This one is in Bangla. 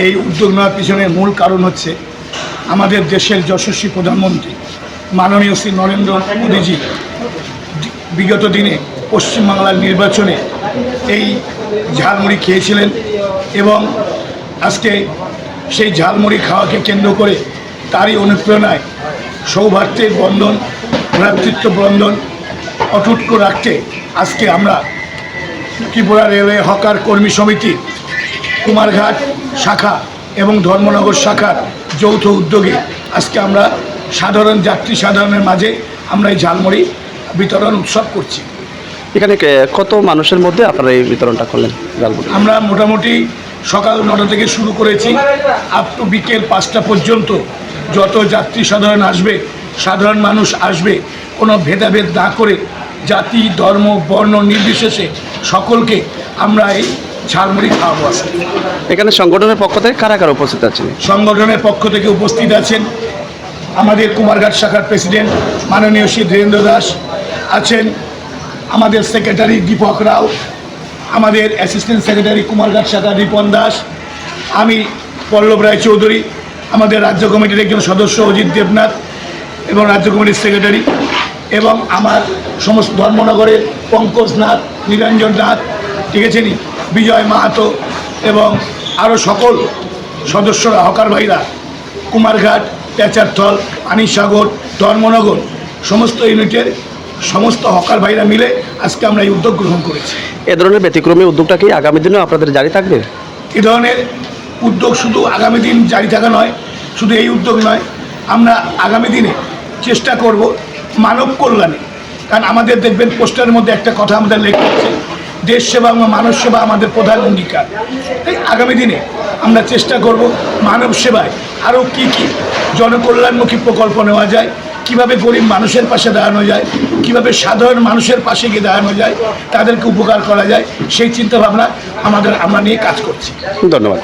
এই উদ্যোগ নেওয়ার পিছনে মূল কারণ হচ্ছে আমাদের দেশের যশস্বী প্রধানমন্ত্রী মাননীয় শ্রী নরেন্দ্র মোদীজি বিগত দিনে পশ্চিমবাংলার নির্বাচনে এই ঝালমুড়ি খেয়েছিলেন এবং আজকে সেই ঝালমুড়ি খাওয়াকে কেন্দ্র করে তারই অনুপ্রেরণায় সৌভাতৃত্বের বন্ধন, ভ্রাতৃত্ব বন্ধন অটুট রাখতে আজকে আমরা ত্রিপুরা রেলওয়ে হকার কর্মী সমিতি কুমারঘাট শাখা এবং ধর্মনগর শাখার যৌথ উদ্যোগে আজকে আমরা সাধারণের মাঝে আমরা এই ঝালমুড়ি বিতরণ উৎসব করছি। এখানে কত মানুষের মধ্যে আপনারা এই বিতরণটা করলেন? আমরা মোটামুটি সকাল 9টা থেকে শুরু করেছি, আপ টু বিকেল 5টা পর্যন্ত যত যাত্রী সাধারণ মানুষ আসবে, কোনো ভেদাভেদ না করে জাতি ধর্ম বর্ণ নির্বিশেষে সকলকে আমরা এই ঝালমুড়ি খাওয়াবো। এখানে সংগঠনের পক্ষ থেকে কারা কারা উপস্থিত আছেন? সংগঠনের পক্ষ থেকে উপস্থিত আছেন আমাদের কুমারঘাট শাখার প্রেসিডেন্ট মাননীয় শ্রী ধীরেন্দ্র দাস, আছেন আমাদের সেক্রেটারি দীপক রাও, আমাদের অ্যাসিস্ট্যান্ট সেক্রেটারি কুমারঘাট শাখা রিপন দাস, আমি পল্লব রায় চৌধুরী, আমাদের রাজ্য কমিটির একজন সদস্য অজিত দেবনাথ এবং রাজ্য কমিটির সেক্রেটারি, এবং আমার সমস্ত ধর্মনগরের পঙ্কজ নাথ, নিরঞ্জন নাথ, ঠিক আছে নি, বিজয় মাহাতো এবং আরও সকল সদস্যরা, হকার ভাইরা, কুমারঘাট, পেচারথল, পানিসাগর, ধর্মনগর সমস্ত ইউনিটের সমস্ত হকার ভাইরা মিলে আজকে আমরা এই উদ্যোগ গ্রহণ করেছি। এ ধরনের ব্যতিক্রমী উদ্যোগটা কি আগামী দিনেও আপনাদের জারি থাকবে? এ ধরনের উদ্যোগ শুধু আগামী দিন জারি থাকা নয়, শুধু এই উদ্যোগ নয়, আমরা আগামী দিনে চেষ্টা করব মানব কল্যাণে। কারণ আমাদের দেখবেন পোস্টারের মধ্যে একটা কথা আমাদের লেখা আছে, দেশ সেবা এবং মানব সেবা আমাদের প্রধান অঙ্গীকার। তাই আগামী দিনে আমরা চেষ্টা করব মানব সেবায় আরও কী জনকল্যাণমুখী প্রকল্প নেওয়া যায়, কিভাবে গরিব মানুষের পাশে দাঁড়ানো যায়, কিভাবে সাধারণ মানুষের পাশে গিয়ে দাঁড়ানো যায়, তাদেরকে উপকার করা যায়, সেই চিন্তাভাবনা আমরা নিয়ে কাজ করছি। ধন্যবাদ।